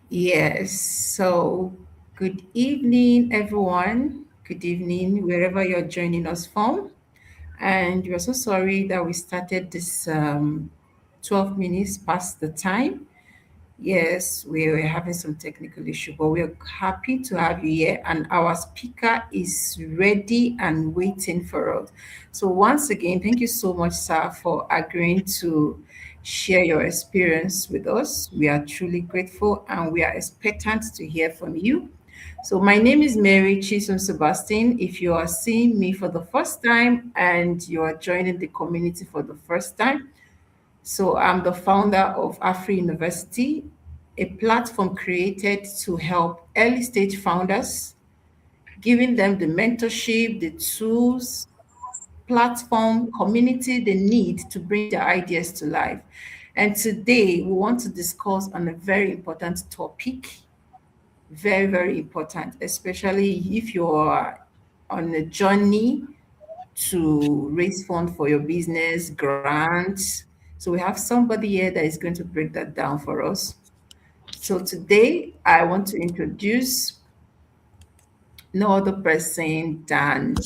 Yes. So, good evening, everyone. Good evening, wherever you're joining us from. And we're so sorry that we started this 12 minutes past the time. Yes, we were having some technical issue, but we're happy to have you here. And our speaker is ready and waiting for us. So, once again, thank you so much, sir, for agreeing to share your experience with us. We are truly grateful and we are expectant to hear from you. So, my name is Mary Chisom Sebastian. If you are seeing me for the first time and you are joining the community for the first time, so I'm the founder of Afri University, a platform created to help early stage founders, giving them the mentorship, the tools, platform, community they need to bring their ideas to life. And today we want to discuss on a very important topic, very, very important, especially if you're on a journey to raise fund for your business, grants. So we have somebody here that is going to break that down for us. So today I want to introduce no other person than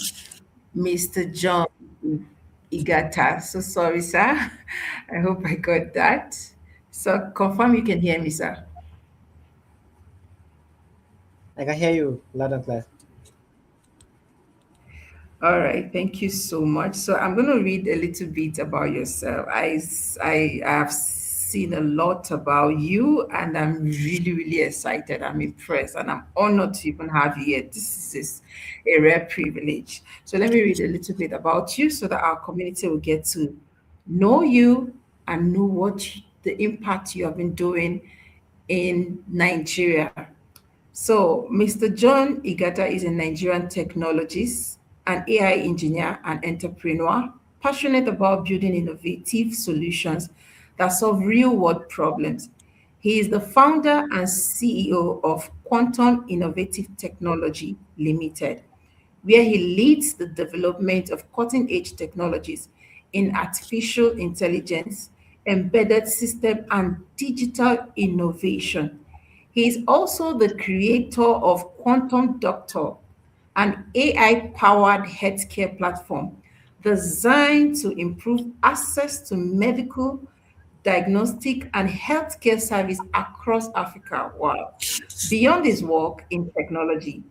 Mr. John Igata. So sorry, sir. I hope I got that. So confirm you can hear me, sir. I can hear you loud and clear. All right, thank you so much. So I'm going to read a little bit about yourself. I have seen a lot about you, and I'm really, really excited. I'm impressed, and I'm honored to even have you here. This is a rare privilege. So let me read a little bit about you so that our community will get to know you and know the impact you have been doing in Nigeria. So, Mr. John Igata is a Nigerian technologist, an AI engineer, and entrepreneur, passionate about building innovative solutions that solve real world problems. He is the founder and CEO of Quantum Innovative Technology Limited, where he leads the development of cutting edge technologies in artificial intelligence, embedded system, and digital innovation. He is also the creator of Quantum Doctor, an AI powered healthcare platform designed to improve access to medical, diagnostic, and healthcare service across Africa. Wow. Beyond his work in technology,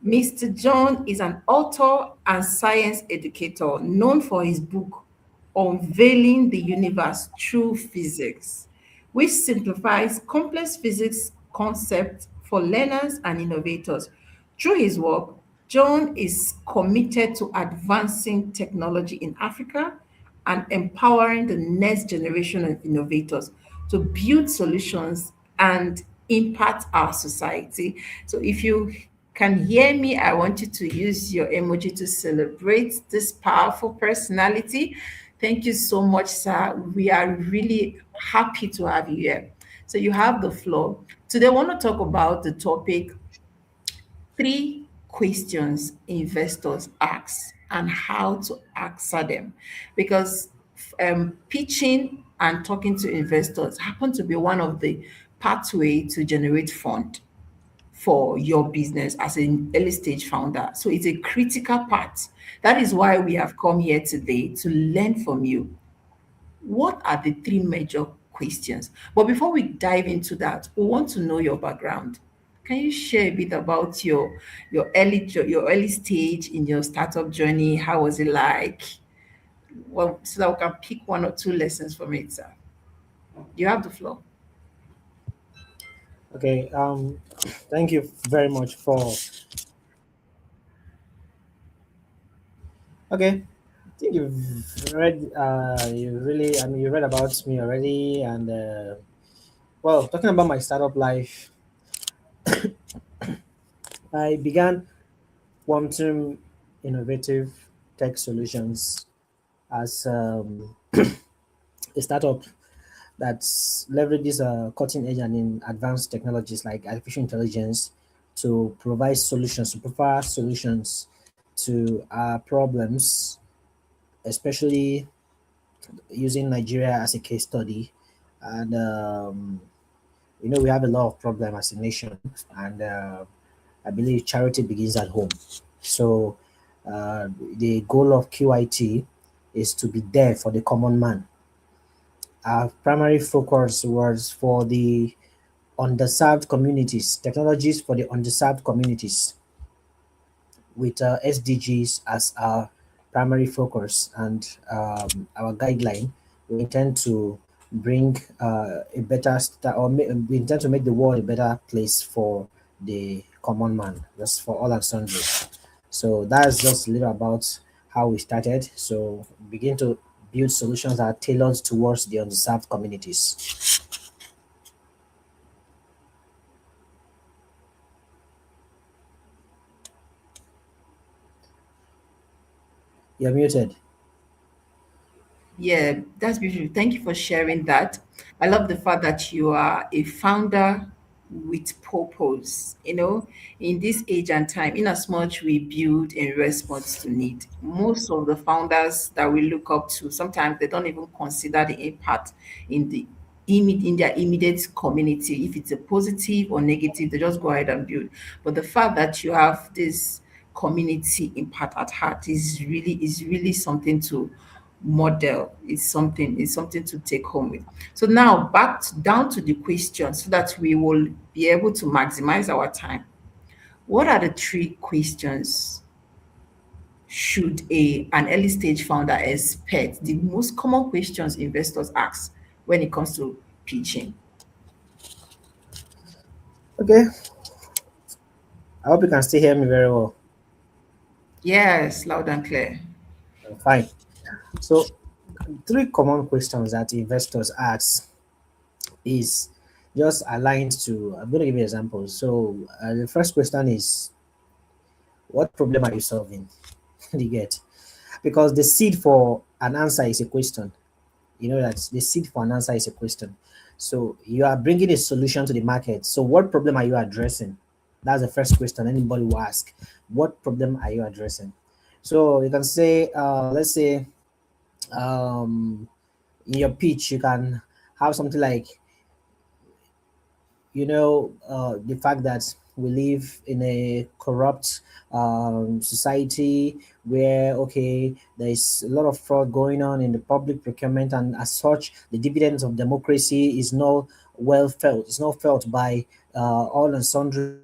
Mr. John is an author and science educator known for his book, Unveiling the Universe Through Physics, which simplifies complex physics concepts for learners and innovators. Through his work, John is committed to advancing technology in Africa and empowering the next generation of innovators to build solutions and impact our society. So if you can hear me, I want you to use your emoji to celebrate this powerful personality. Thank you so much, sir. We are really happy to have you here. So you have the floor. Today, I want to talk about the topic three questions investors ask and how to answer them. Because pitching and talking to investors happen to be one of the pathway to generate fund for your business as an early stage founder. So it's a critical part. That is why we have come here today to learn from you. What are the three major questions? But before we dive into that, we want to know your background. Can you share a bit about your early stage in your startup journey? How was it like? Well, so that we can pick one or two lessons from it, sir. You have the floor. Okay. Thank you very much for. Okay. I think you've read. You really. I mean, you read about me already, and well, talking about my startup life, I began Quantum Innovative Tech Solutions as a startup that leverages cutting edge and in advanced technologies like artificial intelligence to provide solutions, to prefer solutions to problems, especially using Nigeria as a case study. And We have a lot of problem as a nation, and I believe charity begins at home. So uh, the goal of QIT is to be there for the common man. Our primary focus was for the underserved communities, technologies for the underserved communities, with SDGs as our primary focus and our guideline. We intend to bring a better we intend to make the world a better place for the common man, just for all and sundry. So that's just a little about how we started. So begin to build solutions that are tailored towards the underserved communities. You're muted. Yeah, that's beautiful. Thank you for sharing that. I love the fact that you are a founder with purpose. In this age and time, in as much we build in response to need, most of the founders that we look up to, sometimes they don't even consider the impact in in their immediate community. If it's a positive or negative, they just go ahead and build. But the fact that you have this community impact at heart is really something to model. It's something to take home with. So now down to the question so that we will be able to maximize our time. What are the three questions should a an early stage founder expect? The most common questions investors ask when it comes to pitching. Okay, I hope you can still hear me very well. Yes, loud and clear. Fine. So, three common questions that investors ask is just aligned to. I'm going to give you examples. So, the first question is, what problem are you solving? Do you get? Because the seed for an answer is a question. You know that the seed for an answer is a question. So, you are bringing a solution to the market. So, what problem are you addressing? That's the first question anybody will ask. What problem are you addressing? So, you can say, let's say, um, in your pitch, you can have something like, the fact that we live in a corrupt society where, okay, there is a lot of fraud going on in the public procurement, and as such the dividends of democracy is not well felt, it's not felt by all and sundry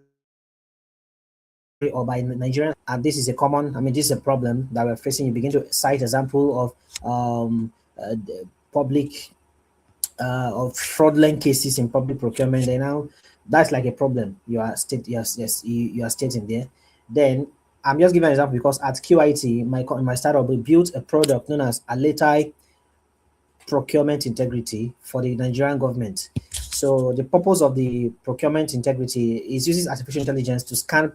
or by Nigerians at large. And this is a common, I mean, this is a problem that we're facing. You begin to cite example of public of fraudulent cases in public procurement. And now that's like a problem you are state yes yes you are stating there. Then I'm just giving an example because at QIT, my startup, we built a product known as Aletai Procurement Integrity for the Nigerian government. So the purpose of the procurement integrity is uses artificial intelligence to scan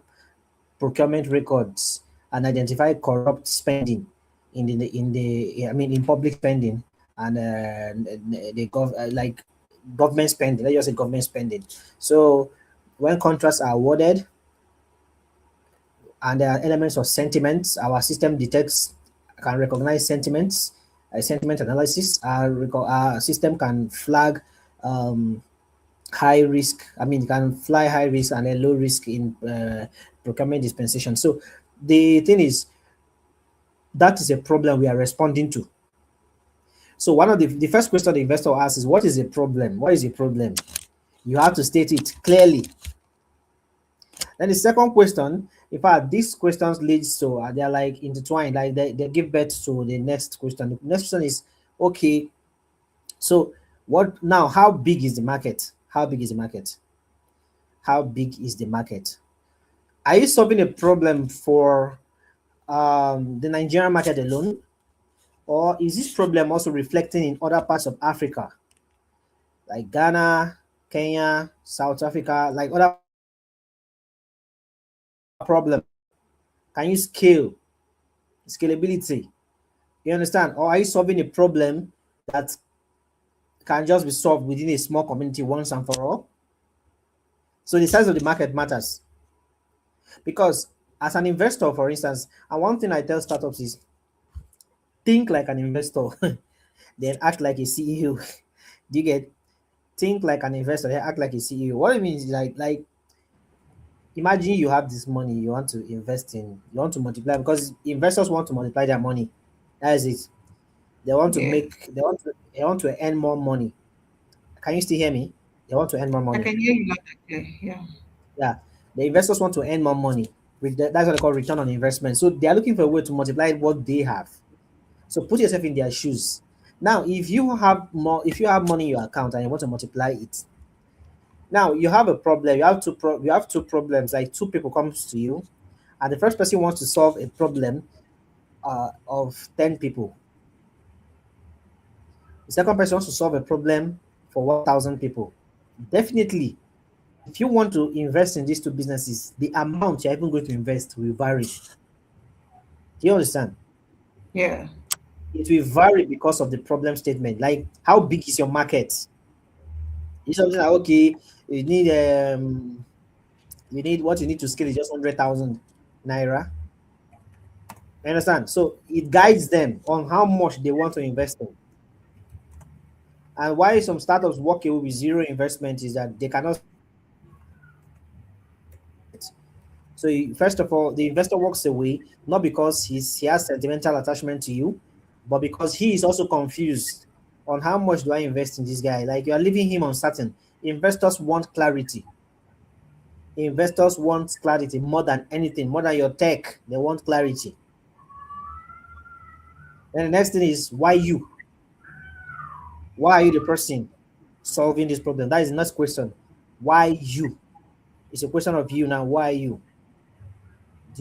procurement records and identify corrupt spending in public spending, and like government spending. Let's just say government spending. So when contracts are awarded and there are elements of sentiments, our system detects, can recognize sentiments, sentiment analysis. Our system can flag um, high risk. I mean, can fly high risk and a low risk in procurement dispensation. So the thing is, that is a problem we are responding to. So one of the first question the investor asks is, what is the problem? What is the problem? You have to state it clearly. Then the second question, in fact, these questions leads to they're like intertwined, like they give birth to the next question. The next question is, okay, so what now? How big is the market? How big is the market? How big is the market? Are you solving a problem for the Nigerian market alone, or is this problem also reflecting in other parts of Africa, like Ghana, Kenya, South Africa, like other problem? Can you scalability? You understand? Or are you solving a problem that can just be solved within a small community once and for all? So the size of the market matters, because as an investor, for instance, and one thing I tell startups is, think like an investor, then act like a CEO. Do you get? think like an investor, then act like a CEO. What it means is like imagine you have this money you want to invest in, you want to multiply because investors want to multiply their money. That is it. They want to Yeah. make they want to earn more money. Can you still hear me? They want to earn more I money. can hear you loud and clear. Yeah. Yeah. The investors want to earn more money. That's what they call return on investment. So they are looking for a way to multiply what they have. So put yourself in their shoes. Now, if you have money in your account and you want to multiply it, now you have a problem. You have two problems. Like two people comes to you, and the first person wants to solve a problem of 10 people. The second person wants to solve a problem for 1,000 people. Definitely, if you want to invest in these two businesses, the amount you're even going to invest will vary. Do you understand? Yeah. It will vary because of the problem statement. Like, how big is your market? It's something like, okay, you need what you need to scale is just 100,000 naira. You understand? So it guides them on how much they want to invest in. And why some startups walk away with zero investment is that they cannot it. So first of all, the investor walks away not because he has sentimental attachment to you, but because he is also confused on how much do I invest in this guy. Like you are leaving him uncertain. Investors want clarity. Investors want clarity more than anything, more than your tech. They want clarity. And the next thing is why you? Why are you the person solving this problem? That is the next question. Why you? It's a question of you now. Why you?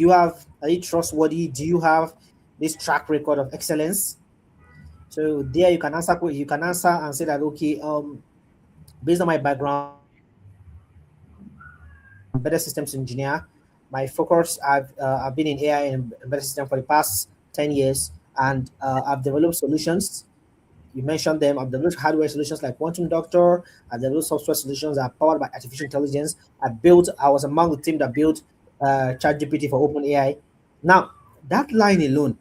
Are you trustworthy? Do you have this track record of excellence? So there you can answer and say that okay, based on my background, embedded systems engineer. My focus I've been in AI and embedded system for the past 10 years, and I've developed solutions. You mentioned them. I've developed hardware solutions like Quantum Doctor. I've developed software solutions that are powered by artificial intelligence. I was among the team that built ChatGPT for OpenAI. Now, that line alone,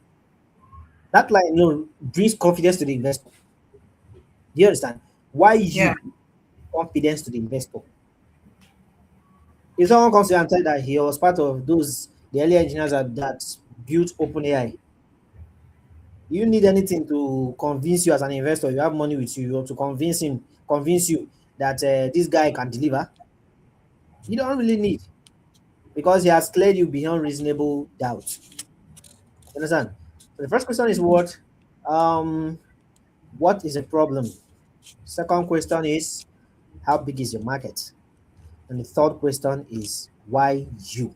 that line alone brings confidence to the investor. Do you understand? Why Yeah. you confidence to the investor? If someone comes to you and tell that he was part of the early engineers that built OpenAI, you need anything to convince you as an investor, you have money with you, or to convince you that this guy can deliver. You don't really need because he has cleared you beyond reasonable doubt. You understand? So the first question is what? Um, what is the problem? Second question is how big is your market? And the third question is why you?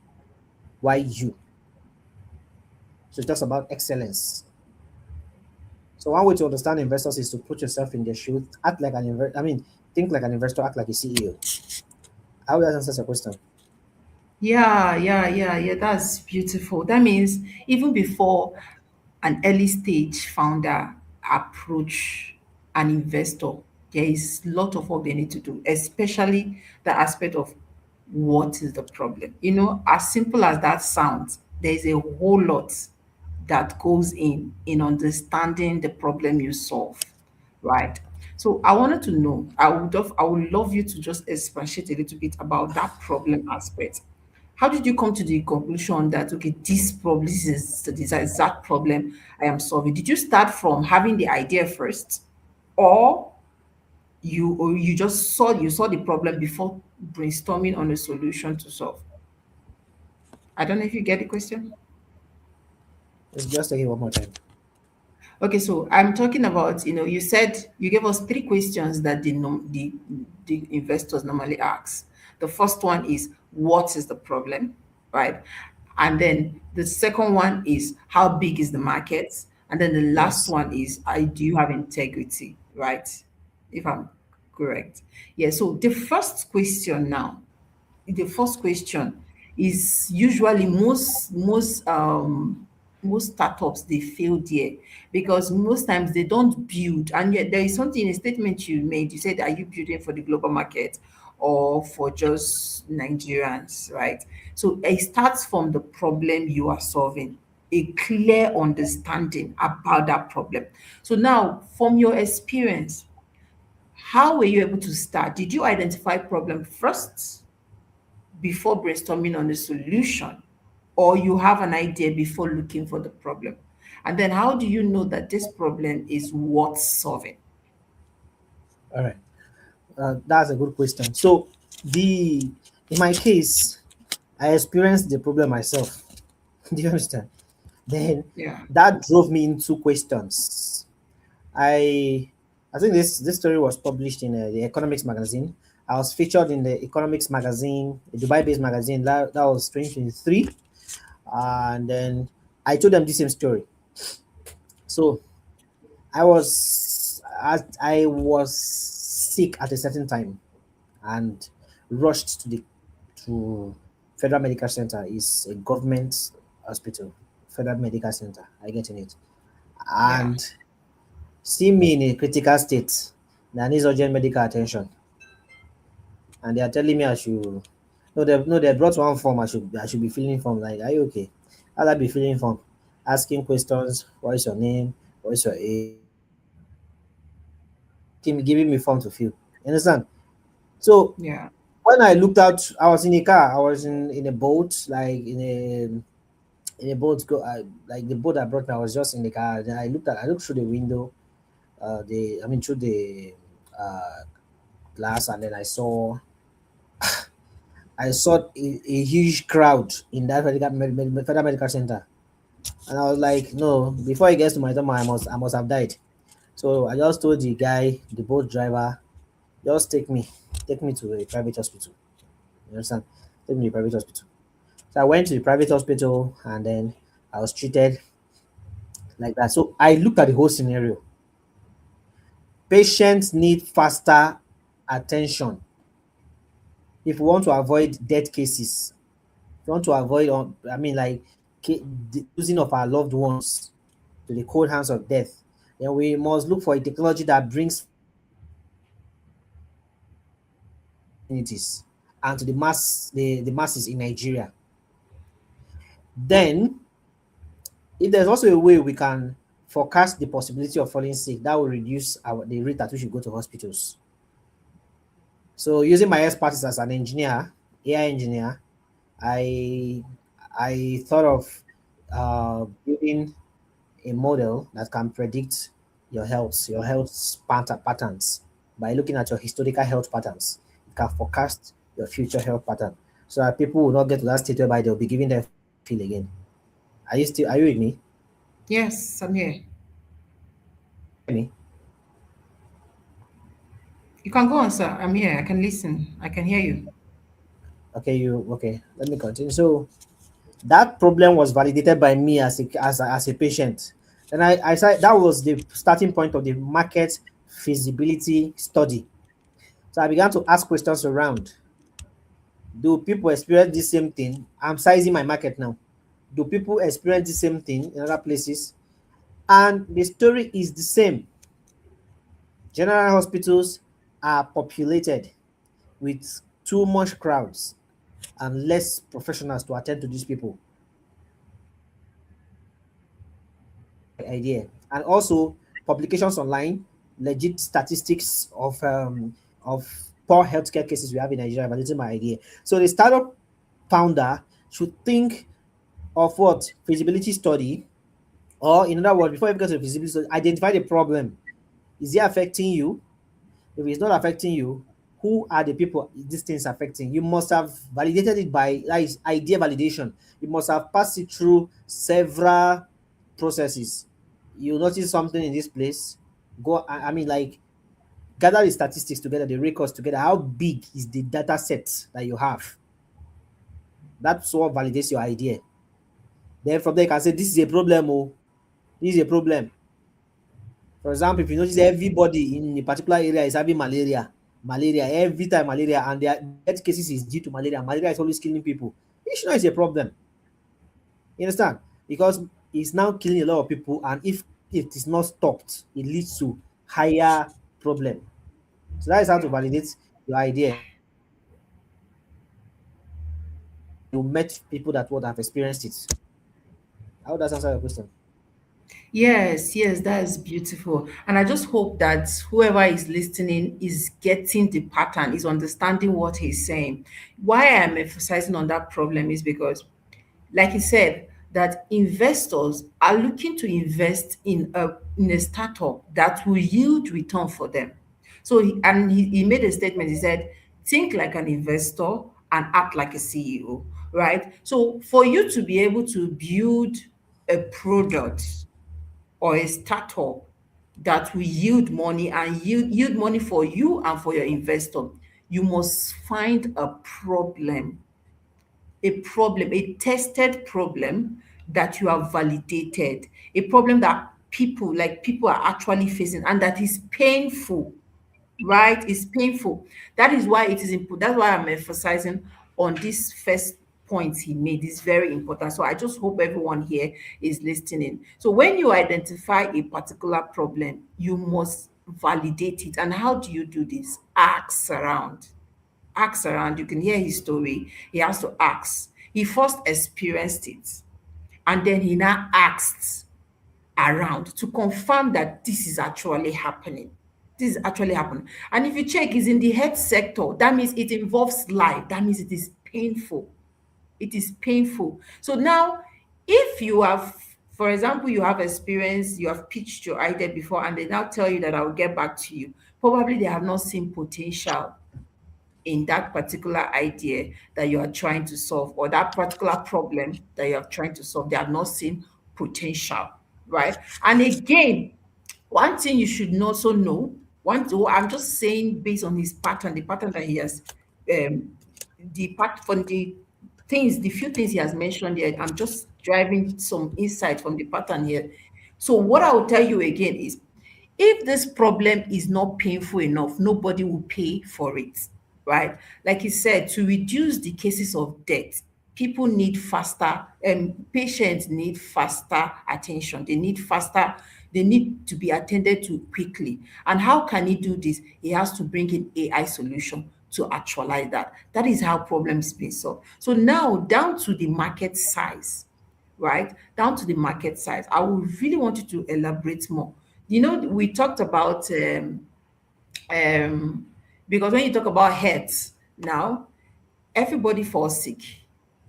Why you? So it talks about excellence. So one way to understand investors is to put yourself in their shoes, act like an investor. I mean, think like an investor, act like a CEO. How does that answer your question? Yeah, yeah, yeah, yeah. That's beautiful. That means even before an early stage founder approach an investor, there is a lot of work they need to do, especially the aspect of what is the problem. As simple as that sounds, there is a whole lot that goes in understanding the problem you solve, right? So I wanted to know, I would love you to just expatiate a little bit about that problem aspect. How did you come to the conclusion that okay, this is the exact problem I am solving? Did you start from having the idea first, or you just saw the problem before brainstorming on a solution to solve? I don't know if you get the question. Let's just take it one more time. Okay, so I'm talking about, you said you gave us three questions that the investors normally ask. The first one is, what is the problem, right? And then the second one is, how big is the market? And then the last Yes. one is, do you have integrity, right? If I'm correct. Yeah, so the first question is usually most startups they fail there because most times they don't build, and yet there is something in a statement you made. You said, are you building for the global market or for just Nigerians, right? So it starts from the problem you are solving, a clear understanding about that problem. So now, from your experience, How were you able to start? Did you identify problem first before brainstorming on a solution, or you have an idea before looking for the problem? And then how do you know that this problem is worth solving? All right. That's a good question. So the in my case, I experienced the problem myself. Do you understand? Then Yeah, that drove me into questions. I I think this story was published in the Economics magazine. I was featured in the Economics magazine, a Dubai-based magazine. That was 2023, and then I told them the same story. So I was sick at a certain time and rushed to Federal Medical Center. Is a government hospital, Federal Medical Center. I get in it, yeah, and see me in a critical state that needs urgent medical attention, and they are telling me I should. No, they brought one form. I should be filling form. Like, are you okay? I'll I be filling form, asking questions. What is your name? What is your age? Giving me form to fill. You understand? So yeah, when I looked out, I was in a car. I was in a boat, like in a boat. Like the boat that brought me. I was just in the car. Then I looked through the window. Through the uh, glass, and then I saw a huge crowd in that federal medical center, and I was like, no, before it gets to my turn, I must have died. So I just told the guy, the boat driver, just take me to a private hospital. You understand? Take me to a private hospital. So I went to the private hospital, and then I was treated like that. So I looked at the whole scenario. Patients need faster attention if we want to avoid death cases. If we want to avoid, like the losing of our loved ones to the cold hands of death, then we must look for a technology that brings communities and to the masses in Nigeria. Then, if there's also a way we can forecast the possibility of falling sick, that will reduce the rate at which we go to hospitals. So, using my expertise as an engineer, AI engineer, I I thought of building a model that can predict your health patterns by looking at your historical health patterns. It can forecast your future health pattern so that people will not get to that state whereby they'll be giving them feel again. Are you with me? yes, I'm here. Hear me? You can go on, sir. I'm here. I can listen. I can hear you. Okay, let me continue. So that problem was validated by me as a patient. And I said that was the starting point of the market feasibility study. So I began to ask questions around. Do people experience the same thing? I'm sizing my market now. Do people experience the same thing in other places? And the story is the same. General hospitals are populated with too much crowds and less professionals to attend to these people. Idea. And also publications online, legit statistics of poor healthcare cases we have in Nigeria validating my idea. So the startup founder should think of what feasibility study, or in other words, before you get to feasibility study, identify the problem. Is it affecting you? If it's not affecting you, who are the people these things affecting? You must have validated it by, that is idea validation. You must have passed it through several processes. You notice something in this place, like gather the statistics together, the records together. How big is the data set that you have? That's what validates your idea. Then from there you can say this is a problem. Oh, this is a problem. For example, if you notice everybody in a particular area is having malaria every time, malaria, and their death cases is due to malaria. Malaria is always killing people. You should know it's a problem. You understand? Because it's now killing a lot of people, and if it is not stopped, it leads to higher problem. So that is how to Yeah. validate your idea. You met people that would have experienced it. How does that answer your question? Yes, yes, that is beautiful. And I just hope that whoever is listening is getting the pattern, is understanding what he's saying. Why I'm emphasizing on that problem is because, like he said, that investors are looking to invest in a startup that will yield return for them. So he made a statement. He said, think like an investor and act like a CEO, right? So for you to be able to build a product or a startup that will yield money and yield money for you and for your investor, you must find a tested problem that you have validated, a problem that people are actually facing and that is painful, right? It's painful. That is why it is important. That's why I'm emphasizing on this first point he made. It's very important. So I just hope everyone here is listening. So when you identify a particular problem, you must validate it. And how do you do this? Ask around. Ask around. You can hear his story. He has to ask. He first experienced it, and then he now asked around to confirm that this is actually happening. This is actually happening. And if you check, it's in the health sector. That means it involves life. That means it is painful. It is painful. So now, if you have, for example, you have experience, you have pitched your idea before, and they now tell you that I will get back to you, probably they have not seen potential in that particular idea that you are trying to solve, or that particular problem that you are trying to solve. They have not seen potential, right? And again, one thing you should also know, I'm just saying based on his pattern, the pattern that he has, the part from the few things he has mentioned here, I'm just driving some insight from the pattern here. So what I will tell you again is, if this problem is not painful enough, nobody will pay for it, right? Like he said, to reduce the cases of death, people need faster, patients need faster attention. They need to be attended to quickly. And how can he do this? He has to bring in AI solution to actualize that. That is how problems being solved. So now down to the market size, right? Down to the market size. I would really want you to elaborate more. We talked about um because when you talk about health now, everybody falls sick.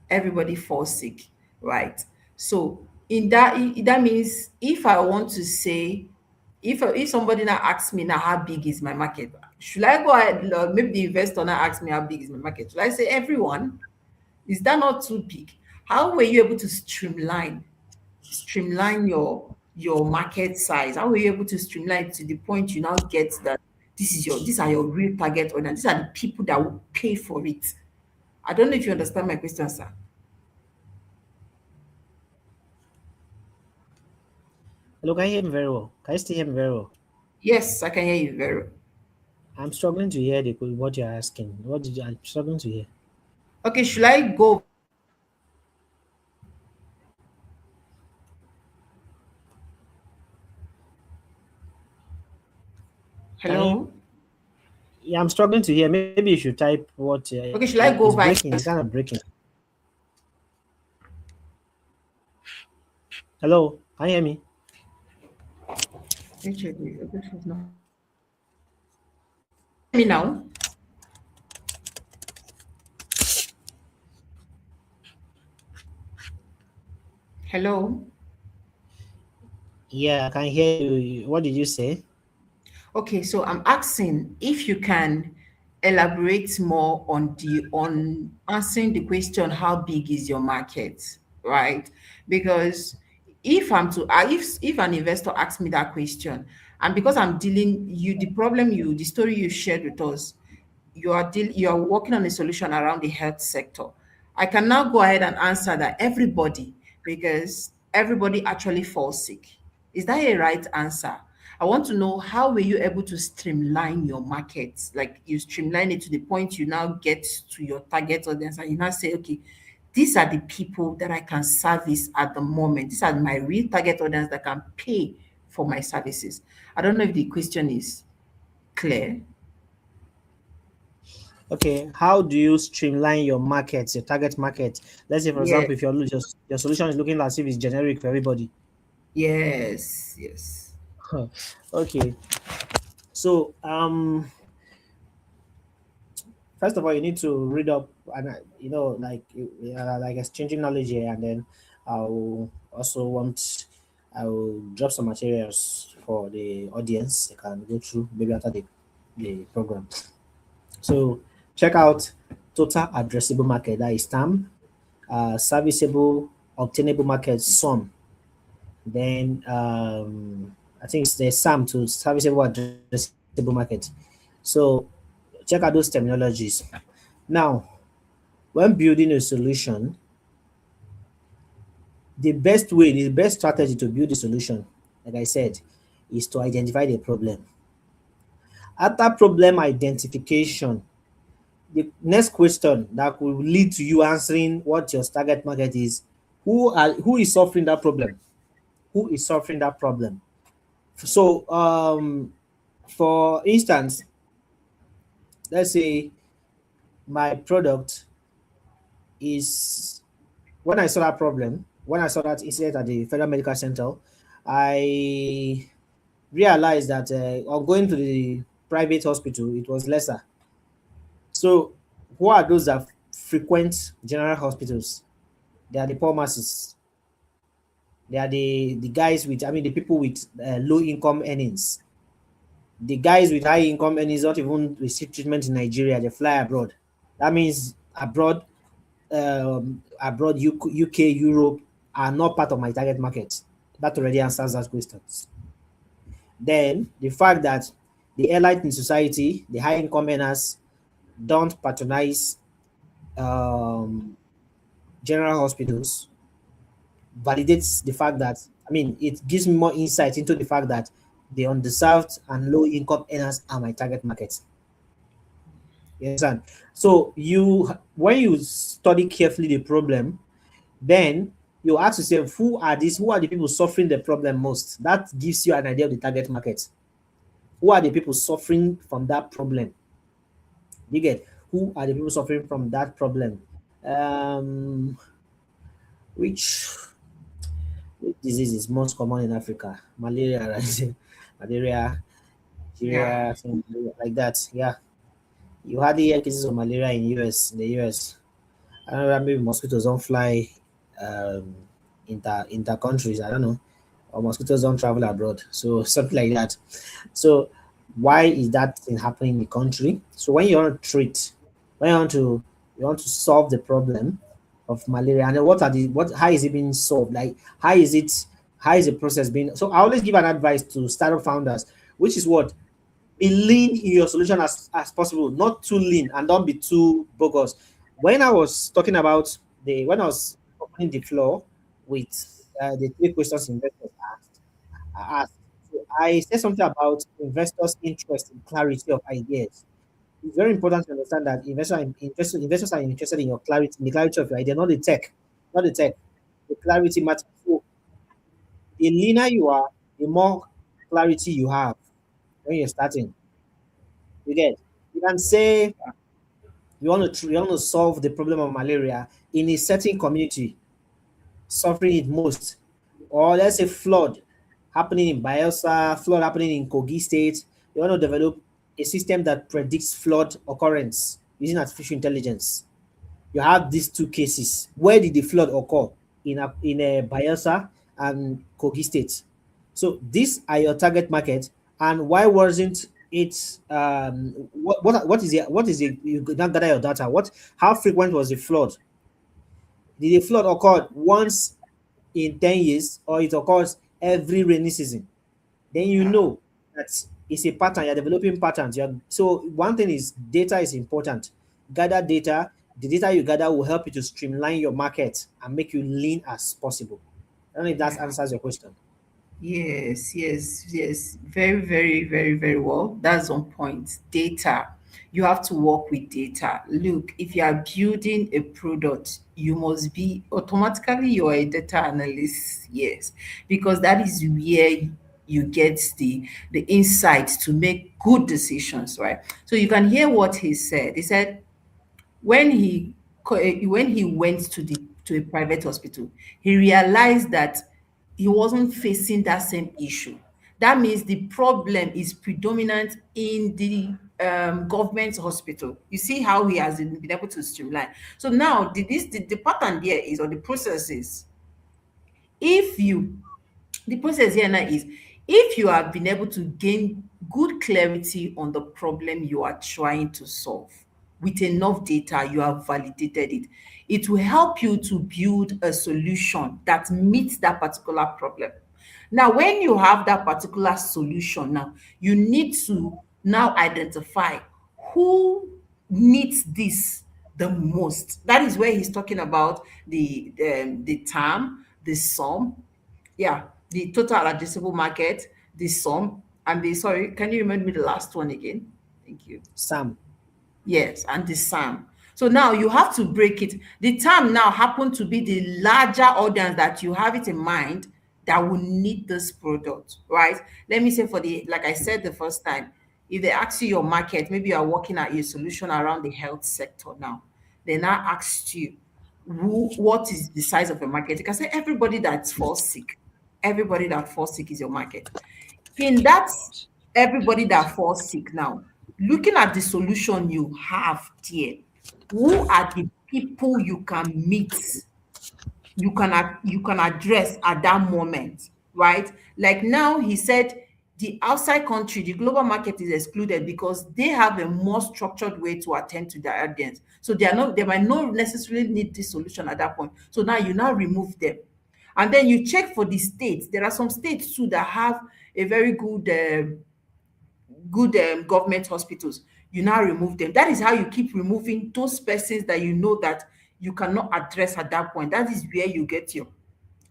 Everybody falls sick, right? So in that means, if I want to say, if somebody now asks me now how big is my market, should I go ahead, maybe the investor now asks me how big is my market, should I say everyone? Is that not too big? How were you able to streamline your market size? How were you able to streamline to the point you now get that these are your real target audience? These are the people that will pay for it. I don't know if you understand my question, sir. Hello, can you hear me very well? Can you still hear me very well? Yes, I can hear you very well. I'm struggling to hear what you're asking. I'm struggling to hear. Okay, should I go? Can you? Hello? Yeah, I'm struggling to hear. Maybe you should type what Okay, should I go it's by? breaking. It's kind of breaking. Hello, can you hear me? Me now? Hello? Yeah, I can hear you. What did you say? Okay, so I'm asking if you can elaborate more on answering the question, how big is your market, right? Because if an investor asks me that question, and because I'm dealing you the story you shared with us, you are working on a solution around the health sector. I can now go ahead and answer that everybody, because everybody actually falls sick. Is that a right answer? I want to know, how were you able to streamline your markets? Like, you streamline it to the point you now get to your target audience, and you now say, okay, these are the people that I can service at the moment. These are my real target audience that can pay for my services. I don't know if the question is clear. Okay, how do you streamline your market, your target market? Let's say, for Yeah. example, if your solution is looking as if it's generic for everybody. Yes, yes. Okay. So first of all, you need to read up and like exchanging knowledge here, and then I'll also want I will drop some materials for the audience they can go through maybe after the program. So check out total addressable market, that is TAM, serviceable obtainable market SUM. Then I think it's the SAM to serviceable addressable market. So check out those terminologies. Now, when building a solution, the best strategy to build a solution, like I said, is to identify the problem. After problem identification, the next question that will lead to you answering what your target market is: who is suffering that problem? Who is suffering that problem? So, for instance, let's say my product is when I saw that problem, when I saw that incident at the Federal Medical Center, I realized that on going to the private hospital, it was lesser. So, who are those that frequent general hospitals? They are the poor masses. They are the guys with, I mean, the people with low income earnings. The guys with high income earnings don't even receive treatment in Nigeria. They fly abroad. That means abroad, UK, Europe are not part of my target market. That already answers that questions. Then the fact that the elite in society, the high income earners, don't patronize um, general hospitals validates the fact that, I mean, it gives me more insight into the fact that the undeserved and low income earners are my target market. You understand? So when you study carefully the problem, then you ask yourself, who are the people suffering the problem most? That gives you an idea of the target market. Who are the people suffering from that problem? You get who are the people suffering from that problem? Um, which which disease is most common in Africa? Malaria, right? Malaria, Yeah. Nigeria, things like that. Yeah, you hardly hear cases of malaria in US. In the US, I don't know. Maybe mosquitoes don't fly um, inter countries. I don't know, or mosquitoes don't travel abroad. So something like that. So why is that thing happening in the country? So when you want to treat, when you want to solve the problem of malaria, and then how is it being solved? Like how is the process being? So I always give an advice to startup founders, which is what be lean in your solution as possible, not too lean and don't be too bogus. When I was talking about when I was opening the floor with the three questions investors asked, so I said something about investors' interest in clarity of ideas. It's very important to understand that investors are interested in your clarity, in the clarity of your idea, not the tech, not the tech. The clarity matters. So the leaner you are, the more clarity you have when you're starting. You get. You can say you want to solve the problem of malaria in a certain community suffering it most, or let's say flood happening in Bielsa, flood happening in Kogi State. You want to develop a system that predicts flood occurrence using artificial intelligence. You have these two cases. Where did the flood occur? In a Bielsa and Kogi State. So these are your target market. And why wasn't it? What is it? You could not gather your data. How frequent was the flood? Did the flood occur once in 10 years, or it occurs every rainy season? Then you Yeah. know that it's a pattern. You're developing patterns. So one thing is data is important. Gather data. The data you gather will help you to streamline your market and make you lean as possible. I don't know if that Yeah. answers your question. Yes, yes, yes. Very, very, very, very well. That's on point. Data. You have to work with data. Look, if you are building a product, you must be automatically you're a data analyst. Yes, because that is where you get the insight to make good decisions, right? So you can hear what he said. He said when when he went to a private hospital, he realized that he wasn't facing that same issue. That means the problem is predominant in the government hospital. You see how he has been able to streamline. So now the pattern there is, or the process is, if you the process here now is, if you have been able to gain good clarity on the problem you are trying to solve with enough data, you have validated it, it will help you to build a solution that meets that particular problem. Now, when you have that particular solution, now you need to now identify who needs this the most. That is where he's talking about the term, the sum, yeah, the total addressable market, the sum, and the, sorry, can you remind me the last one again? Thank you. Sam. Yes, and the SAM. So now you have to break it. The term now happen to be the larger audience that you have it in mind that will need this product, right? Let me say, for the, like I said the first time, if they ask you your market, maybe you are working at your solution around the health sector now. They now asked you, what is the size of your market? You can say everybody that falls sick. Everybody that falls sick is your market. In that, everybody that falls sick now, looking at the solution you have there, who are the people you can meet, you can address at that moment, right? Like now he said, the outside country, the global market is excluded because they have a more structured way to attend to their audience. So they might not necessarily need this solution at that point. So now you now remove them. And then you check for the states. There are some states too that have a very good government hospitals. You now remove them. That is how you keep removing those persons that you know that you cannot address at that point. That is where you get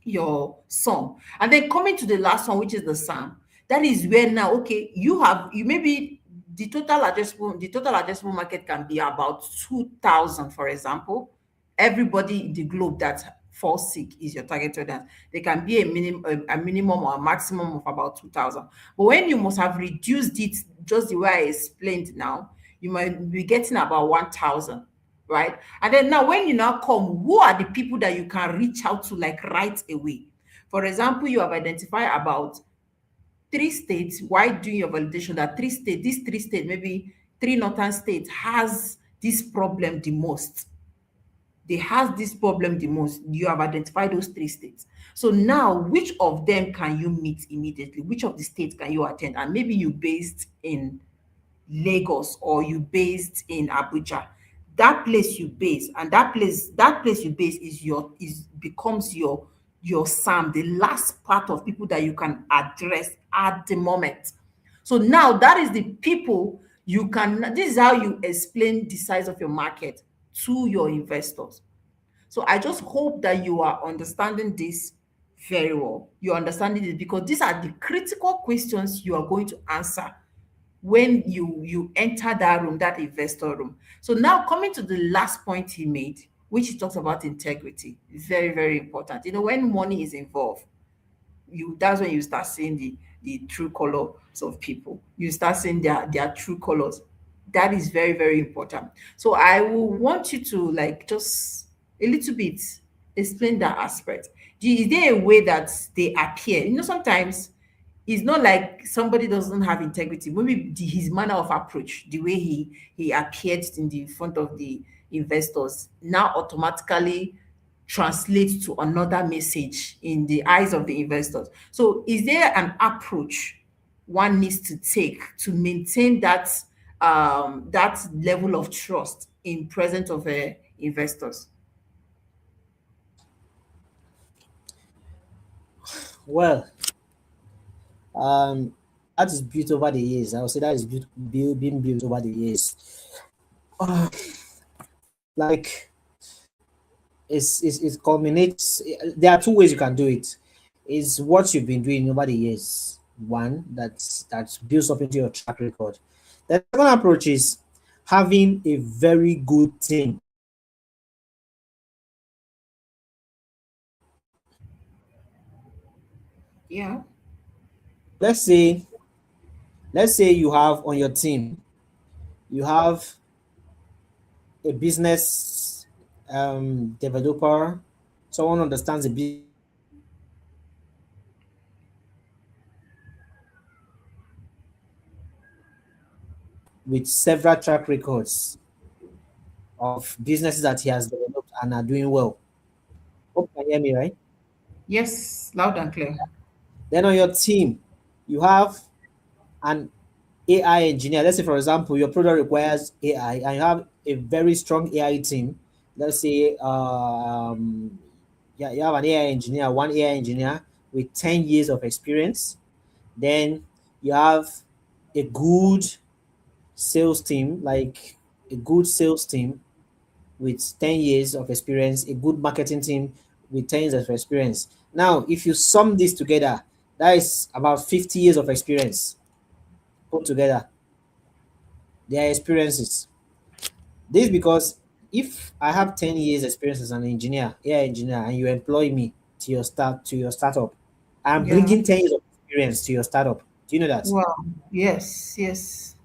your sum. And then coming to the last one, which is the sum, that is where now, okay, you maybe the total addressable market can be about 2,000, for example. Everybody in the globe that falls sick is your target audience. There can be a minimum or a maximum of about 2,000. But when you must have reduced it just the way I explained now, you might be getting about 1,000, right? And then now when you now come, who are the people that you can reach out to like right away? For example, you have identified about 3 states while doing your validation, that these 3 states, maybe 3 northern states has this problem the most. They has this problem the most. You have identified those 3 states. So now, which of them can you meet immediately? Which of the states can you attend? And maybe you based in Lagos or you based in Abuja. That place you base, and that place you base is becomes your SAM, the last part of people that you can address at the moment. So now that is the people you can, this is how you explain the size of your market to your investors. So I just hope that you are understanding this very well. You're understanding it because these are the critical questions you are going to answer when you enter that room, that investor room. So now coming to the last point he made, which he talks about integrity, is very, very important. When money is involved, that's when you start seeing the true colors of people. You start seeing their true colors. That is very, very important. So I will want you to like just a little bit explain that aspect. Is there a way that they appear? Sometimes it's not like somebody doesn't have integrity. Maybe his manner of approach, the way he appeared in the front of the investors, now automatically translates to another message in the eyes of the investors. So, is there an approach one needs to take to maintain that level of trust in presence of investors? Well, um, that is built over the years. I would say that is being built over the years. Like it culminates. There are two ways you can do it. Is what you've been doing over the years. One that's builds up into your track record. The second approach is having a very good team. Yeah. Let's say let's say you have on your team, you have a business developer, someone who understands the business, with several track records of businesses that he has developed and are doing well. Hope you can hear me, right? Yes, loud and clear. Then on your team, you have an AI engineer. Let's say, for example, your product requires AI, and you have a very strong AI team. Let's say, yeah, you have an AI engineer, one AI engineer with 10 years of experience. Then you have a good sales team, like a good sales team with 10 years of experience, a good marketing team with 10 years of experience. Now, if you sum this together, that is about 50 years of experience put together, their experiences. This because if I have 10 years experience as an engineer, AI engineer, and you employ me to your startup, I'm Yeah. bringing 10 years of experience to your startup. Do you know that? Wow. Yes, yes.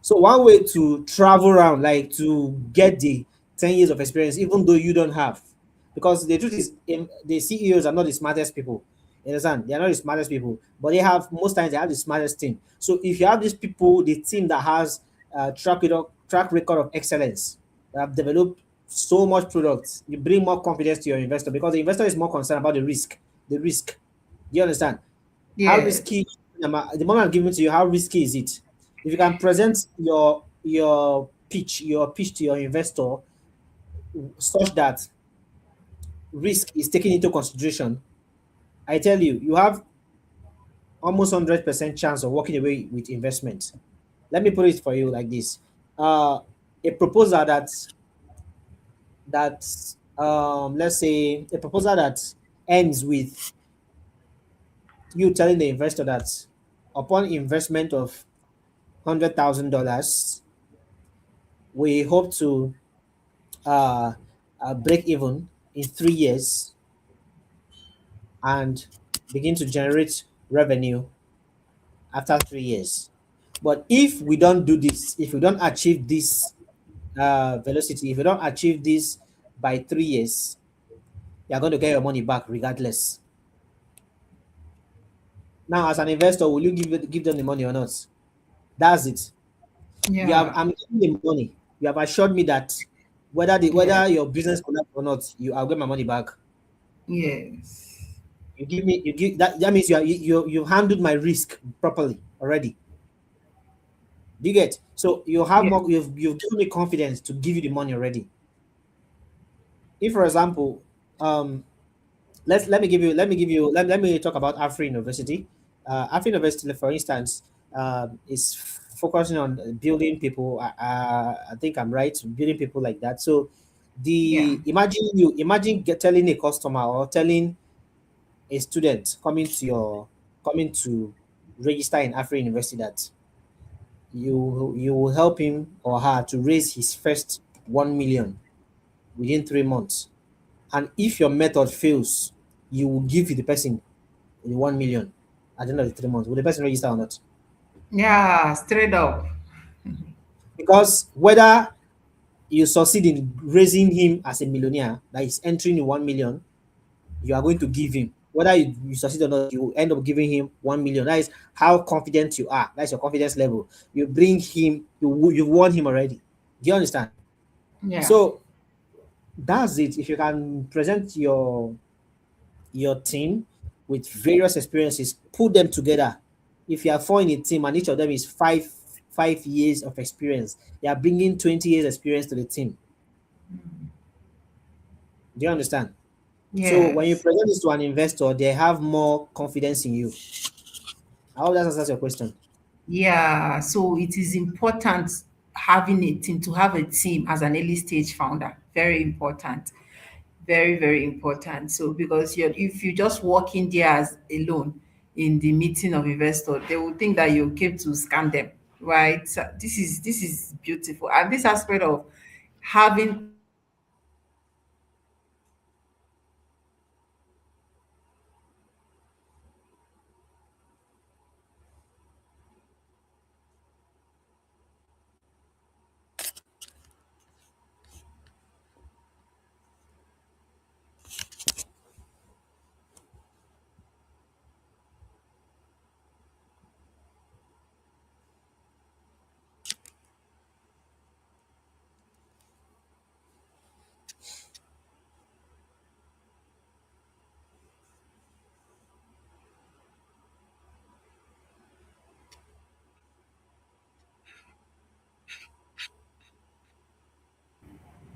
So one way to travel around, like to get the 10 years of experience, even though you don't have, because the truth is, the CEOs are not the smartest people. You understand? They are not the smartest people, but they have most times they have the smartest team. So if you have these people, the team that has track record of excellence, that have developed so much products, you bring more confidence to your investor because the investor is more concerned about the risk. The risk. Do you understand? How Yes. risky the moment I'm giving it to you, how risky is it? If you can present your pitch to your investor such that risk is taken into consideration, I tell you, you have almost 100% chance of walking away with investment. Let me put it for you like this. A proposal that let's say a proposal that ends with you telling the investor that upon investment of $100,000, we hope to uh, break even in 3 years and begin to generate revenue after 3 years. But if we don't do this, if we don't achieve this velocity, if we don't achieve this by 3 years, you're going to get your money back regardless. Now, as an investor, will you give them the money or not? That's it. Yeah. I'm giving the money. You have assured me that Yes. whether your business collapse or not, I'll get my money back. Yes. You give that means you handled my risk properly already. Do you get? So you have Yeah. more you've given me confidence to give you the money already. If for example, let me give you let me talk about Afri University. Afri University, for instance, is focusing on building people. I think I'm right, building people like that. So Yeah. the imagine telling a customer or telling a student coming to register in Afri University that you will help him or her to raise his first 1 million within 3 months. And if your method fails, you will give the person the 1 million at the end of the 3 months. Will the person register or not? Yeah. Straight up. Because whether you succeed in raising him as a millionaire that is entering in 1 million, you are going to give him. Whether you succeed or not, you will end up giving him 1 million. That is how confident you are. That's your confidence level. You bring him, you've won him already. Do you understand? Yeah. So that's it. If you can present your team with various experiences, put them together. If you are four in a team and each of them is 5 years of experience, they are bringing 20 years experience to the team. Do you understand? So when you Yes. present this to an investor, they have more confidence in you. I hope that answers your question. Yeah. So it is important having a team, to have a team as an early stage founder. Very important. Very, very important. So because if you just walk in there as alone in the meeting of investors, they will think that you came to scam them, right? So this is beautiful. And this aspect of having a team to help you is very, very important.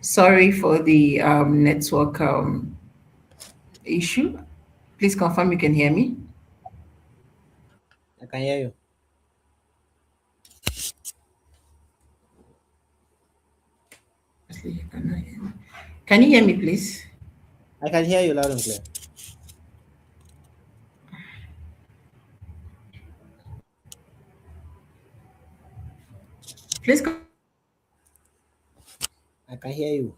Sorry for the network issue. Please confirm you can hear me. I can hear you. Actually, you cannot hear me. Can you hear me, please? I can hear you loud and clear. Please. I can hear you.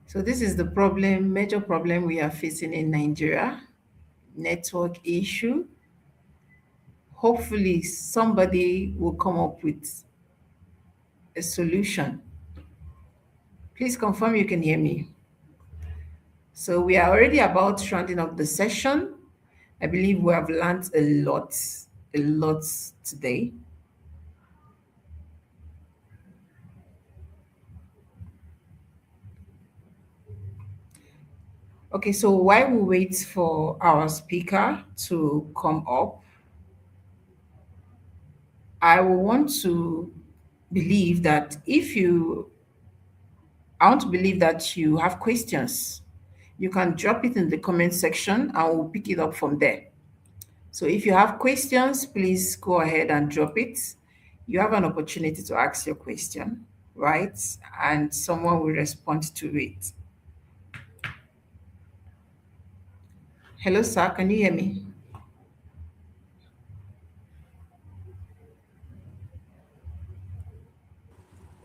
So this is the problem, major problem we are facing in Nigeria, network issue. Hopefully somebody will come up with a solution. Please confirm you can hear me. So we are already about rounding up the session. I believe we have learned a lot today. Okay, so while we wait for our speaker to come up, I will want to believe that if you, I want to believe that you have questions. You can drop it in the comment section and we'll pick it up from there. So if you have questions, please go ahead and drop it. You have an opportunity to ask your question, right? And someone will respond to it. Hello, sir. Can you hear me?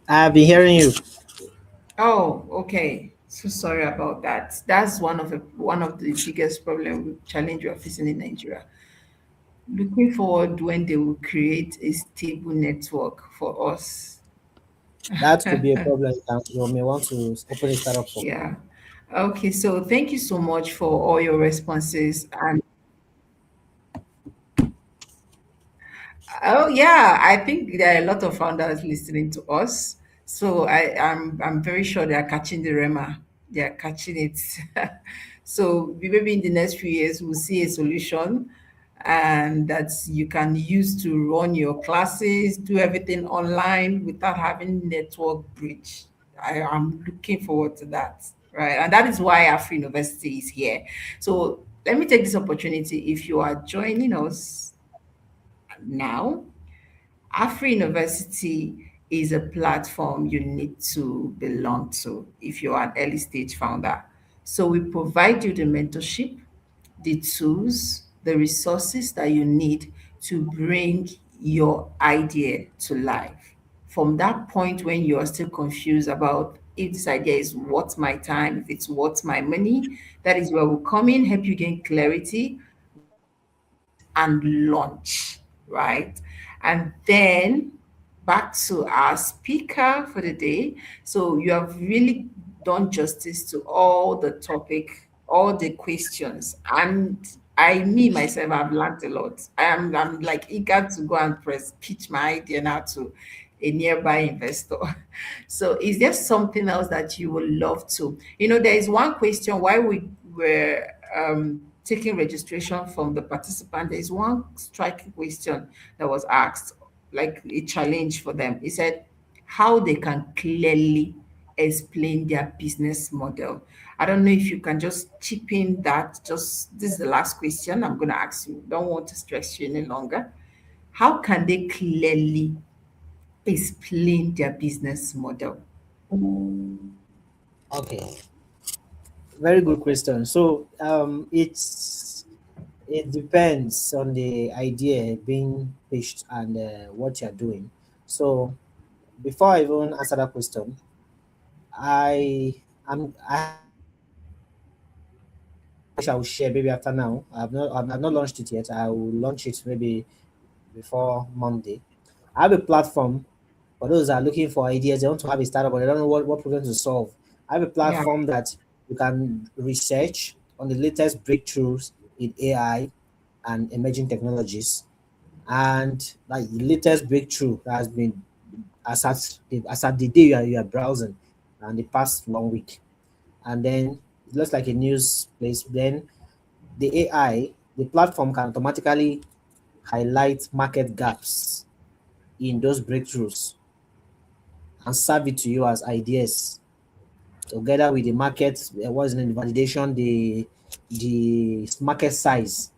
I've been hearing you. Oh, okay. So sorry about that. That's one of the biggest problem challenge we are facing in Nigeria. Looking forward when they will create a stable network for us. That could be a problem you may want to open a startup for. Yeah. Okay, so thank you so much for all your responses. And oh yeah, I think there are a lot of founders listening to us. So I'm very sure they are catching the rema. They are catching it. So maybe in the next few years we'll see a solution and that you can use to run your classes, do everything online without having network bridge. I am looking forward to that. Right. And that is why Afri University is here. So let me take this opportunity. If you are joining us now, Afri University is a platform you need to belong to if you're an early stage founder. So we provide you the mentorship, the tools, the resources that you need to bring your idea to life. From that point when you are still confused about if this idea is worth my time, if it's worth my money, that is where we'll come in, help you gain clarity, and launch, right? And then back to our speaker for the day. So you have really done justice to all the topic, all the questions. And I, me myself, I've learned a lot. I'm like eager to go and press pitch my idea now to a nearby investor. So is there something else that you would love to? There is one question while we were taking registration from the participant. There is one striking question that was asked, like a challenge for them. He said, how they can clearly explain their business model. I don't know if you can just chip in that. Just this is the last question I'm going to ask you. Don't want to stress you any longer. How can they clearly explain their business model? Okay, very good question. So it depends on the idea being pitched and what you're doing. So before I even answer that question, I have a platform which I will share maybe after now. I've not launched it yet. I will launch it maybe before Monday. I have a platform for those that are looking for ideas. They want to have a startup, but they don't know what problem to solve. I have a Yeah, platform that you can research on the latest breakthroughs in AI and emerging technologies, and like the latest breakthrough that has been as at the day you are browsing and the past 1 week, and then it looks like a news place. Then the platform can automatically highlight market gaps in those breakthroughs and serve it to you as ideas together with the market, what's in the validation, the market size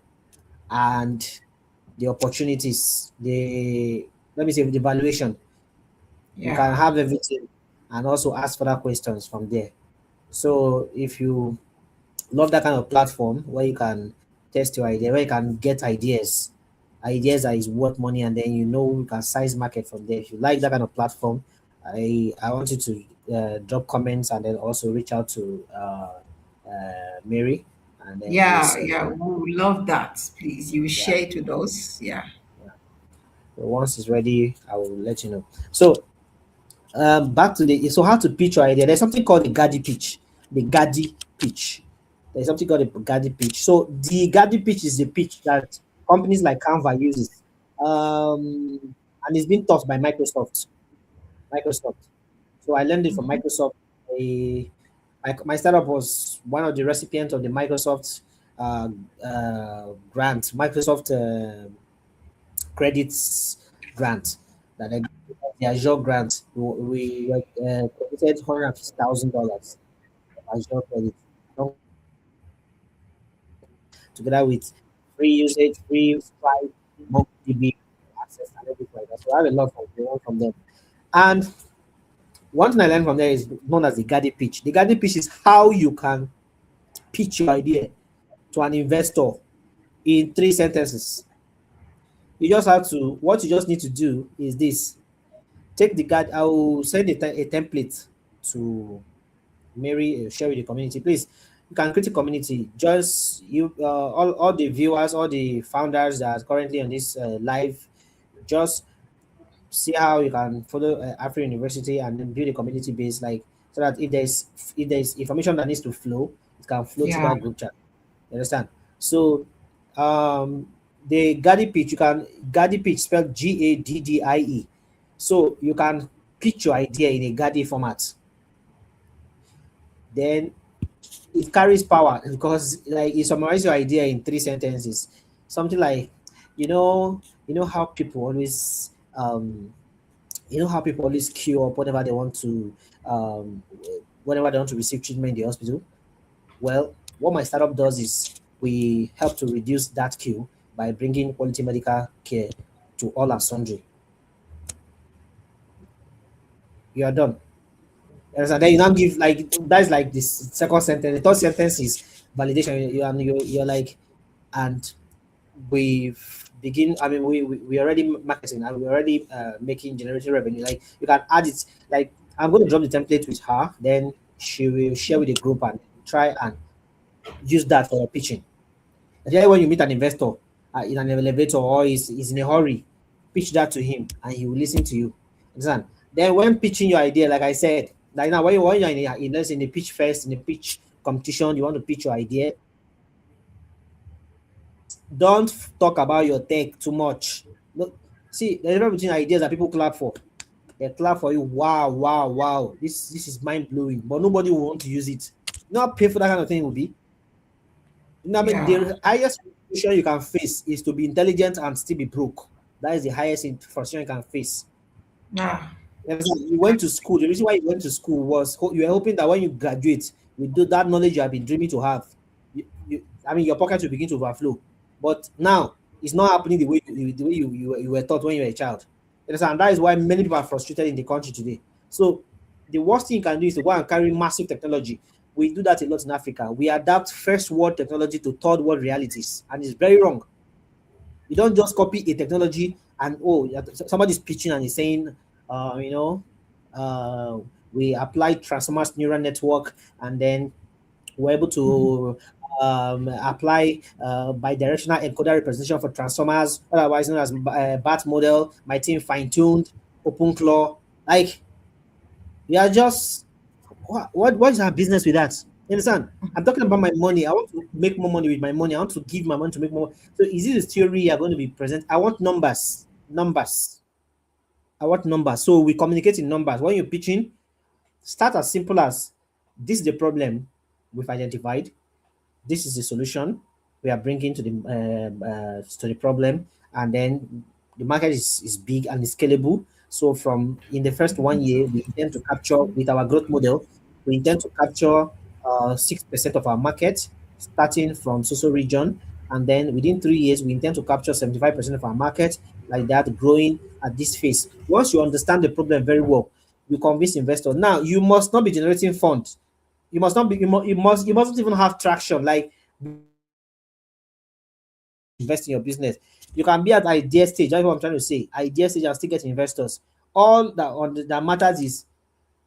and the opportunities, the let me say the valuation. You can yeah, have everything and also ask further questions from there. So if you love that kind of platform where you can test your idea, where you can get ideas that is worth money, and then you know you can size market from there. If you like that kind of platform, I want you to drop comments and then also reach out to Mary, and then we'll yeah, see. yeah. We would love that. Please, you Yeah, share it with us. Yeah, yeah. So once it's ready, I will let you know. So back to the so how to pitch your idea. There's something called the Gaddy pitch. The Gaddy pitch. There's something called the Gaddy pitch. So the Gaddy pitch is the pitch that companies like Canva uses, and it's been taught by Microsoft. Microsoft. So I learned it from Microsoft. I, my startup was one of the recipients of the Microsoft grant, Microsoft credits grant that I the Azure grant. We were committed $150,000 Azure credit. Don't together with free usage, free flight, MongoDB access and everything like that. So I have a lot from learn from them. And one thing I learned from there is known as the Gaddy pitch. The Gaddy pitch is how you can pitch your idea to an investor in 3 sentences. You just have to, what you just need to do is this. Take the guide. I will send a template to Mary, share with the community. Please, you can create a community. Just you, all the viewers, all the founders that are currently on this live, just see how you can follow Afro University and then build a community base, like so that if there's information that needs to flow, it can flow through yeah, that group chat. You understand? So, the Gaddy pitch, you can Gaddy pitch spelled Gaddie. So you can pitch your idea in a Gaddy format. Then it carries power because like you summarize your idea in 3 sentences. Something like, you know how people always queue up whenever they want to receive treatment in the hospital. Well, what my startup does is we help to reduce that queue by bringing quality medical care to all and sundry. You are done. Yes, and then you now give like that's like this second sentence. The third sentence is validation. You're like, and we've begin. I mean, we already marketing and we already making generating revenue. Like you can add it. Like I'm going to drop the template with her. Then she will share with the group and try and use that for your pitching. Then when you meet an investor in an elevator or is in a hurry, pitch that to him and he will listen to you. Understand? Then when pitching your idea, like I said, like now when you're in the pitch first, in the pitch competition, you want to pitch your idea, don't talk about your tech too much. Look, see, there's a difference between ideas that people clap for. They clap for you, wow, wow, wow. This is mind blowing, but nobody will want to use it. You know how painful that kind of thing will be. You know, I mean, yeah, the highest frustration you can face is to be intelligent and still be broke. That is the highest frustration you can face. yeah, You understand? You went to school. The reason why you went to school was you were hoping that when you graduate, with that knowledge you have been dreaming to have, I mean, your pocket will begin to overflow. But now it's not happening the way you were taught when you were a child. And that is why many people are frustrated in the country today. So the worst thing you can do is to go and carry massive technology. We do that a lot in Africa. We adapt first world technology to third world realities, and it's very wrong. You don't just copy a technology and oh, somebody's pitching and he's saying, you know, uh, we applied transformers neural network, and then we're able to apply bidirectional encoder representation for transformers, otherwise known as BAT model. My team fine tuned, open claw. Like, you are just what is our business with that? You understand? I'm talking about my money. I want to make more money with my money. I want to give my money to make more. So is this theory you are going to be present? I want numbers. Numbers. I want numbers. So we communicate in numbers. When you're pitching, start as simple as this is the problem we've identified. This is the solution we are bringing to the problem, and then the market is big and is scalable. So from in the first 1 year, we intend to capture with our growth model, we intend to capture 6% of our market, starting from social region, and then within 3 years, we intend to capture 75% of our market, like that, growing at this phase. Once you understand the problem very well, you convince investors. Now you must not be generating funds. You must not be you mustn't even have traction. Like, before you can invest in your business, you can be at idea stage. That's what I'm trying to say. Idea stage and still get investors. All that matters is,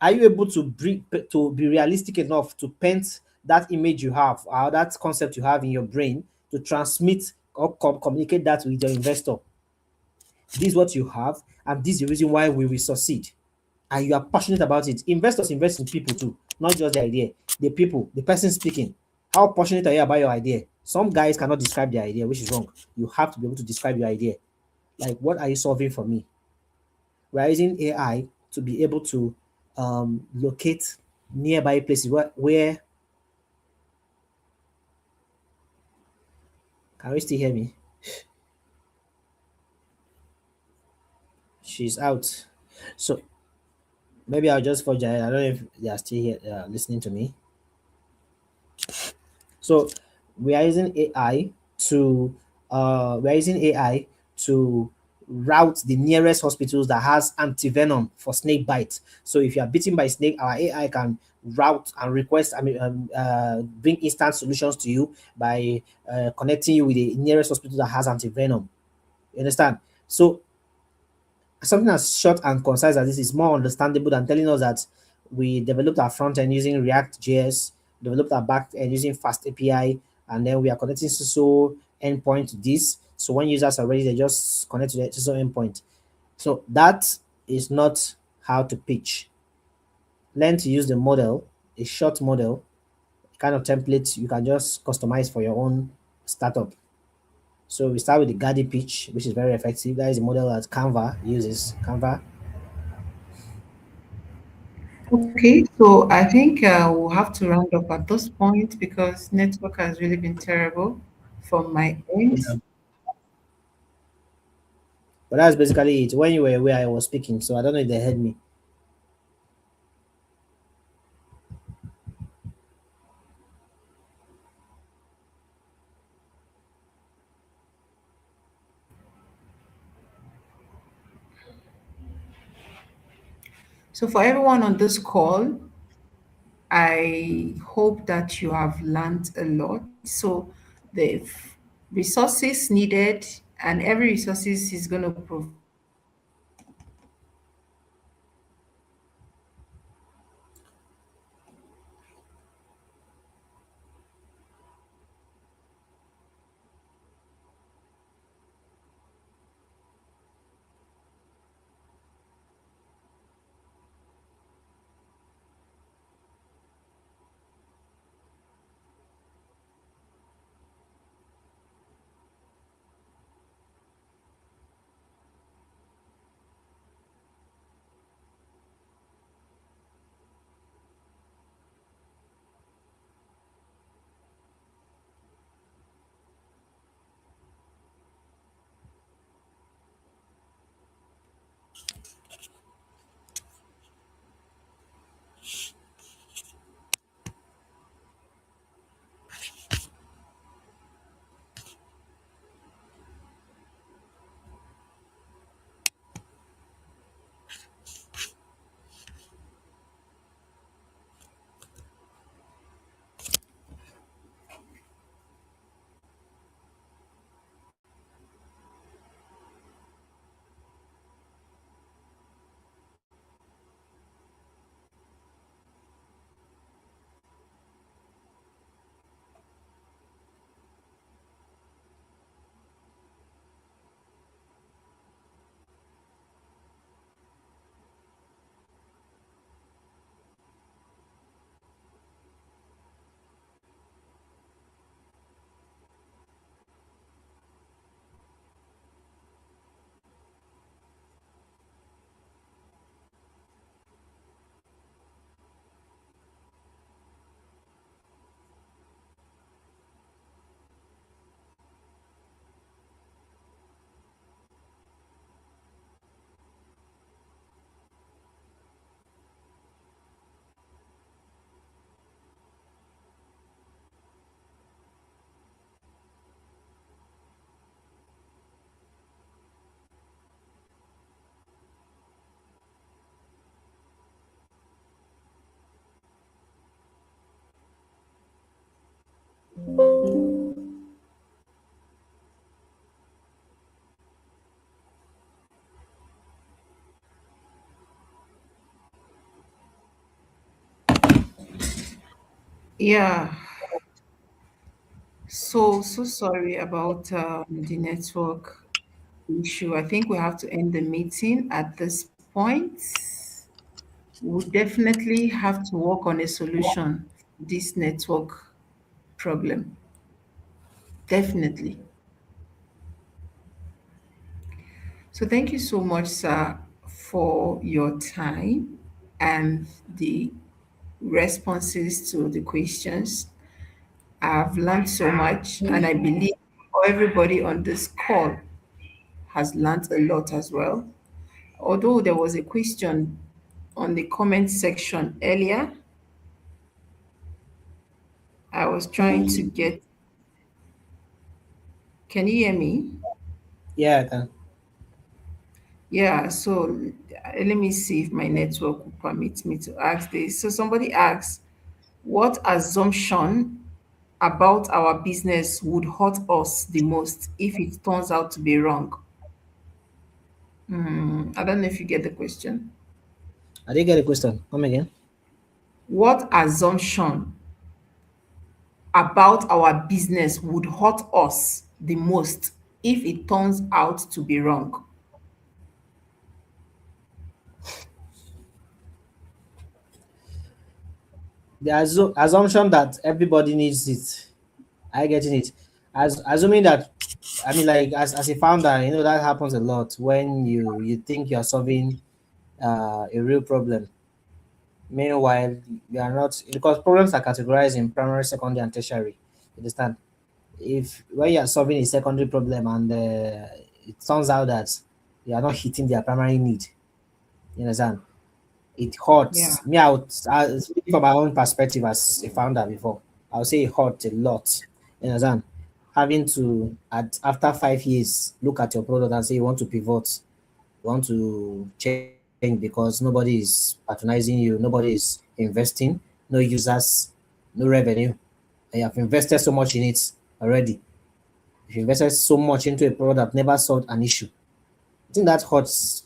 are you able to be realistic enough to paint that image you have or that concept you have in your brain, to transmit or communicate that with your investor. This is what you have, and this is the reason why we will succeed. And you are passionate about it. Investors invest in people too, not just the idea. The people, the person speaking. How passionate are you about your idea? Some guys cannot describe their idea, which is wrong. You have to be able to describe your idea. Like, what are you solving for me? We're using AI to be able to locate nearby places where can we still hear me? She's out. So maybe I'll just forge. I don't know if they are still here listening to me. So we are using AI to route the nearest hospitals that has antivenom for snake bite. So if you are bitten by snake, our AI can route and request, bring instant solutions to you by connecting you with the nearest hospital that has antivenom. You understand? So something as short and concise as this is more understandable than telling us that we developed our front end using React JS, developed our back end using Fast API, and then we are connecting SOSO endpoint to this. So when users are ready, they just connect to the SOSO endpoint. So that is not how to pitch. Learn to use the model, a short model, kind of template you can just customize for your own startup. So we start with the Gadi pitch, which is very effective. That is a model that Canva uses. Canva. Okay, so I think we'll have to round up at this point because network has really been terrible from my end. But that's basically it. When you were where I was speaking, so I don't know if they heard me. So for everyone on this call, I hope that you have learned a lot. So the resources needed and every resources is going to provide Yeah. So sorry about the network issue. I think we have to end the meeting at this point. We definitely have to work on a solution to this network problem. Definitely. So thank you so much, sir, for your time and the responses to the questions. I've learned so much, and I believe everybody on this call has learned a lot as well. Although there was a question on the comment section earlier, I was trying to get. Can you hear me? Yeah, I can. Yeah, so let me see if my network will permit me to ask this. So somebody asks, what assumption about our business would hurt us the most if it turns out to be wrong? I don't know if you get the question. I didn't get a question. Come again. What assumption about our business would hurt us the most if it turns out to be wrong? The assumption that everybody needs it. I getting it. As assuming that, I mean, like as a founder, that happens a lot when you think you're solving a real problem. Meanwhile, you are not, because problems are categorized in primary, secondary, and tertiary. You understand? If when you are solving a secondary problem and it turns out that you are not hitting their primary need, you understand? It Yeah, hurts me out. Speaking from my own perspective as a founder before, I'll say it hurt a lot. You understand? Having to, after 5 years, look at your product and say you want to pivot, you want to change because nobody is patronizing you, nobody is investing, no users, no revenue. And you have invested so much in it already. If you invested so much into a product that never solved an issue, I think that hurts.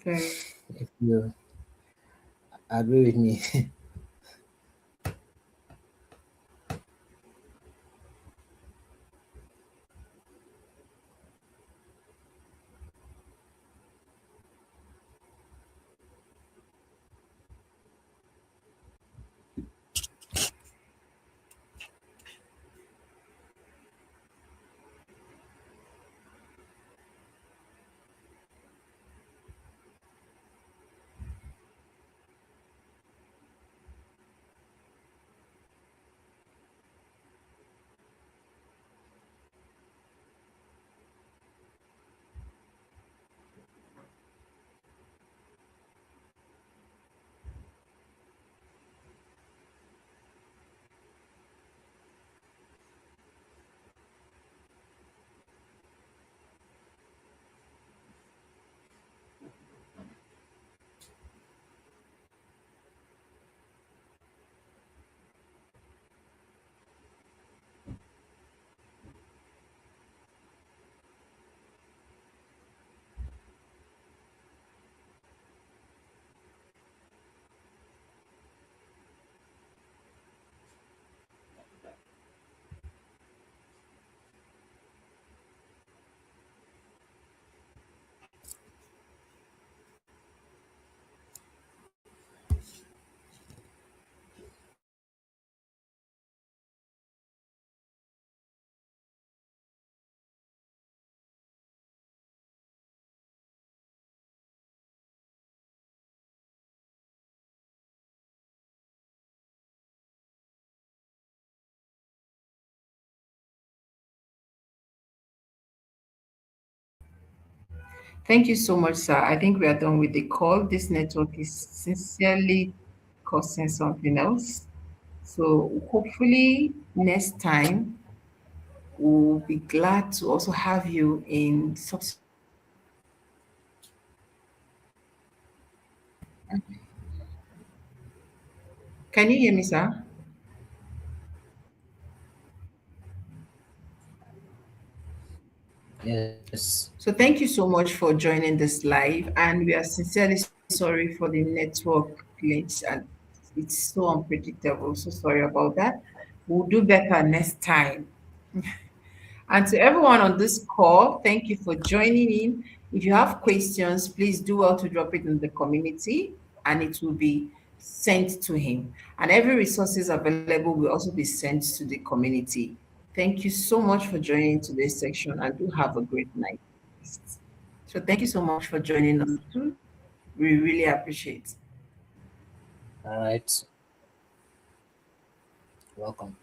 very. If you agree with me. Thank you so much, sir. I think we are done with the call. This network is sincerely causing something else. So hopefully next time we'll be glad to also have you in Can you hear me, sir? Yes. So thank you so much for joining this live, and we are sincerely sorry for the network glitch. And it's so unpredictable. So sorry about that. We'll do better next time. And to everyone on this call, thank you for joining in. If you have questions, please do well to drop it in the community and it will be sent to him. And every resources available will also be sent to the community. Thank you so much for joining today's section and do have a great night. So thank you so much for joining us too. We really appreciate. All right. Welcome.